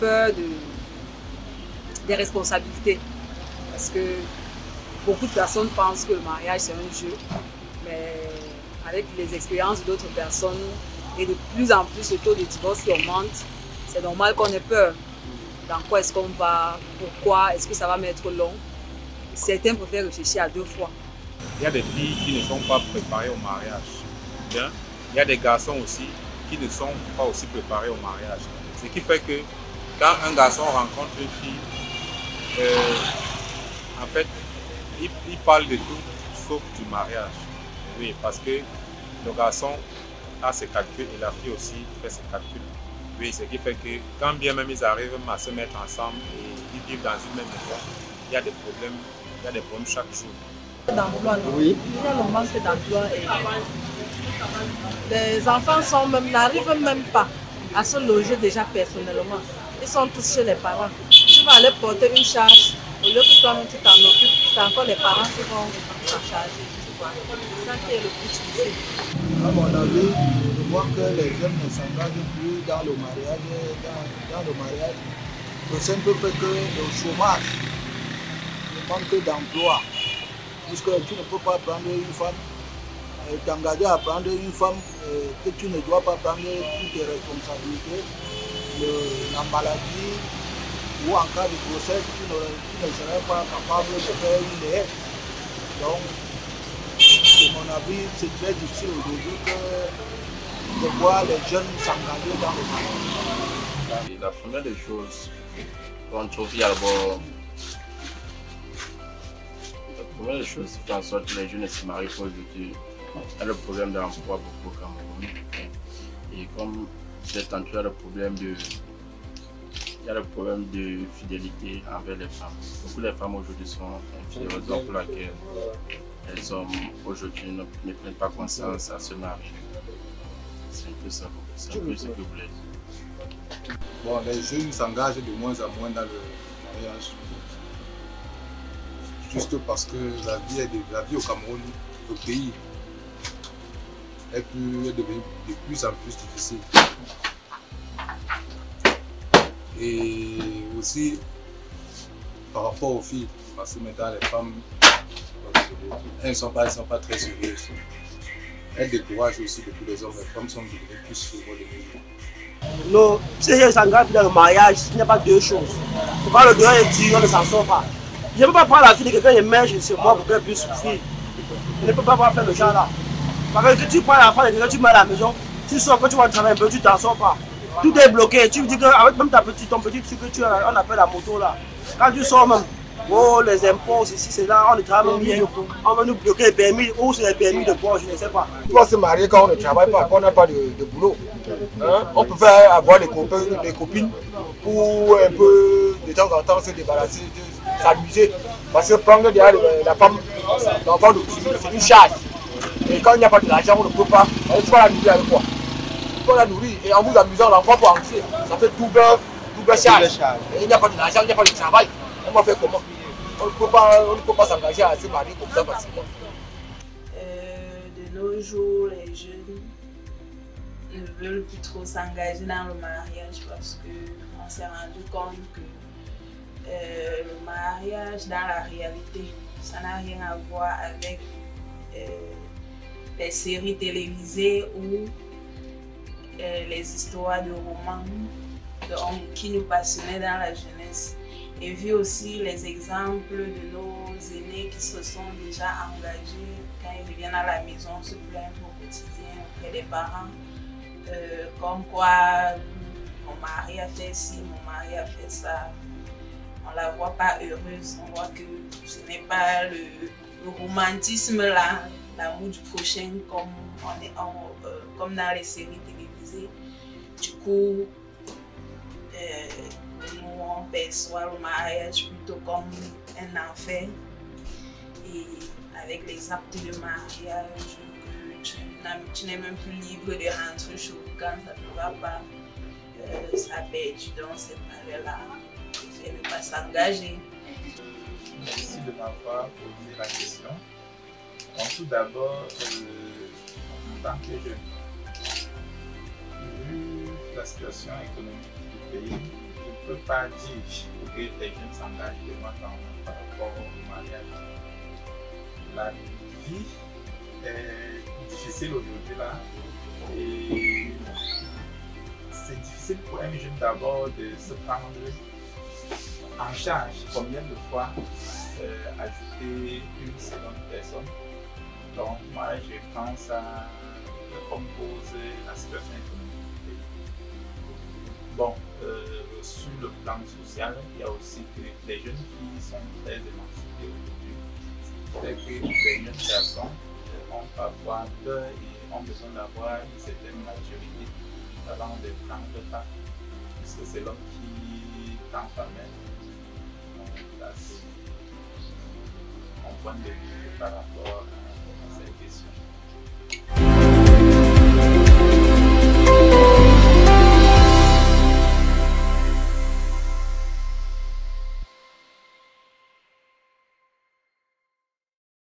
peur des responsabilités. Parce que beaucoup de personnes pensent que le mariage c'est un jeu, mais avec les expériences d'autres personnes et de plus en plus le taux de divorce qui augmente, c'est normal qu'on ait peur. Dans quoi est-ce qu'on va? Pourquoi? Est-ce que ça va m'être long? Certains préfèrent réfléchir à 2 fois. Il y a des filles qui ne sont pas préparées au mariage. Bien. Il y a des garçons aussi qui ne sont pas aussi préparés au mariage. Ce qui fait que quand un garçon rencontre une fille, en fait, il parle de tout sauf du mariage. Oui, parce que le garçon a ses calculs et la fille aussi fait ses calculs. Oui, ce qui fait que quand bien même ils arrivent à se mettre ensemble et ils vivent dans une même maison, il y a des problèmes chaque jour. D'emploi, oui. Il y a le manque d'emploi et les enfants n'arrivent même pas à se loger déjà personnellement. Ils sont tous chez les parents. Tu vas aller porter une charge, au lieu que toi-même tu t'en occupes, c'est encore les parents qui vont s'en charger. C'est ça qui est le plus difficile. À mon avis, je vois que les jeunes ne s'engagent plus dans le mariage. Dans le mariage, le simple fait que le chômage, le manque d'emploi, puisque tu ne peux pas prendre une femme, t'engager à prendre une femme que tu ne dois pas prendre toutes tes responsabilités, la maladie, ou en cas de grossesse, tu ne serais pas capable de faire une lettre. Donc, à mon avis, c'est très difficile aujourd'hui de voir les jeunes s'engager dans le mariage. La première des choses qu'on trouve, il y a d'abord. La première des choses qui fait en sorte que les jeunes ne se marient pas aujourd'hui, il y a le problème d'emploi beaucoup au Cameroun. Et comme j'ai tantôt, il y a le problème de fidélité envers les femmes. Beaucoup de femmes aujourd'hui sont infidèles, raison pour laquelle les hommes aujourd'hui ne prennent pas conscience à se marier. C'est un peu ça, c'est un peu ce que vous voulez dire. Bon, les jeunes s'engagent de moins en moins dans le mariage. Juste parce que la vie au Cameroun, au pays, est devenue de plus en plus difficile. Et aussi par rapport aux filles, parce que maintenant les femmes, elles ne sont pas très sérieuses. Elles découragent aussi beaucoup les hommes. Les femmes sont devenues plus frivoles. Non, si elles s'engagent dans le mariage, il n'y a pas deux choses. C'est pas le dehors et dire on ne s'en sort pas. Je ne peux pas prendre la fille de quelqu'un et mettre chez moi pour qu'elle puisse souffrir. Je ne peux pas faire le genre là. Parce que tu prends la femme de quelqu'un, tu mets à la maison, tu sors, quand tu vas travailler un peu, tu t'en sors pas. Tout est bloqué. Tu dis qu'avec même ton petit truc que tu as, on appelle la moto là. Quand tu sors même, oh les impôts, ici, c'est là, on ne travaille bien. On va nous bloquer les permis, ou c'est les permis de bois, je ne sais pas. On doit se marier quand on ne travaille pas, quand on n'a pas de boulot. Hein? On peut faire avoir des copines pour un peu de temps en temps se débarrasser, s'amuser. Parce que prendre derrière la femme, l'enfant de c'est une charge. Et quand il n'y a pas de l'argent, on ne peut pas. Il faut la nourrir avec quoi? Il faut la nourrir. Et en vous amusant, l'enfant peut anxier. Ça fait double charge. Et il n'y a pas de l'argent, il n'y a pas de travail. On va faire comment? On ne peut pas s'engager à se marier comme ça facilement. De nos jours, les jeunes ne veulent plus trop s'engager dans le mariage parce qu'on s'est rendu compte que le mariage dans la réalité, ça n'a rien à voir avec les séries télévisées ou les histoires de romans qui nous passionnaient dans la jeunesse. Et vu aussi les exemples de nos aînés qui se sont déjà engagés quand ils reviennent à la maison, se plaindre au quotidien auprès des parents, comme quoi mon mari a fait ci, mon mari a fait ça. On ne la voit pas heureuse, on voit que ce n'est pas le romantisme là, l'amour du prochain comme dans les séries télévisées. Du coup, nous on perçoit le mariage plutôt comme un enfer, et avec les actes de mariage, tu n'es même plus libre de rentrer chez vous quand ça ne va pas. Ça perd du temps, c'est pas là. Il ne pas s'engager. Merci de m'avoir posé la question. Donc, tout d'abord, en tant que jeune, vu la situation économique du pays, je peut pas dire que les jeunes s'engagent de moins en moins par rapport au mariage. La vie est difficile aujourd'hui là et c'est difficile pour un jeune d'abord de se prendre en charge. Combien de fois ajouter une seconde personne? Donc moi je pense à comme cause la situation économique du pays. Bon, sur le plan social, il y a aussi que les jeunes filles sont très émancipées aujourd'hui. C'est que les jeunes garçons ont parfois peur et ont besoin d'avoir une certaine maturité avant de prendre part, puisque c'est l'homme qui tend la main. Donc là, c'est mon point de vue par rapport à cette question.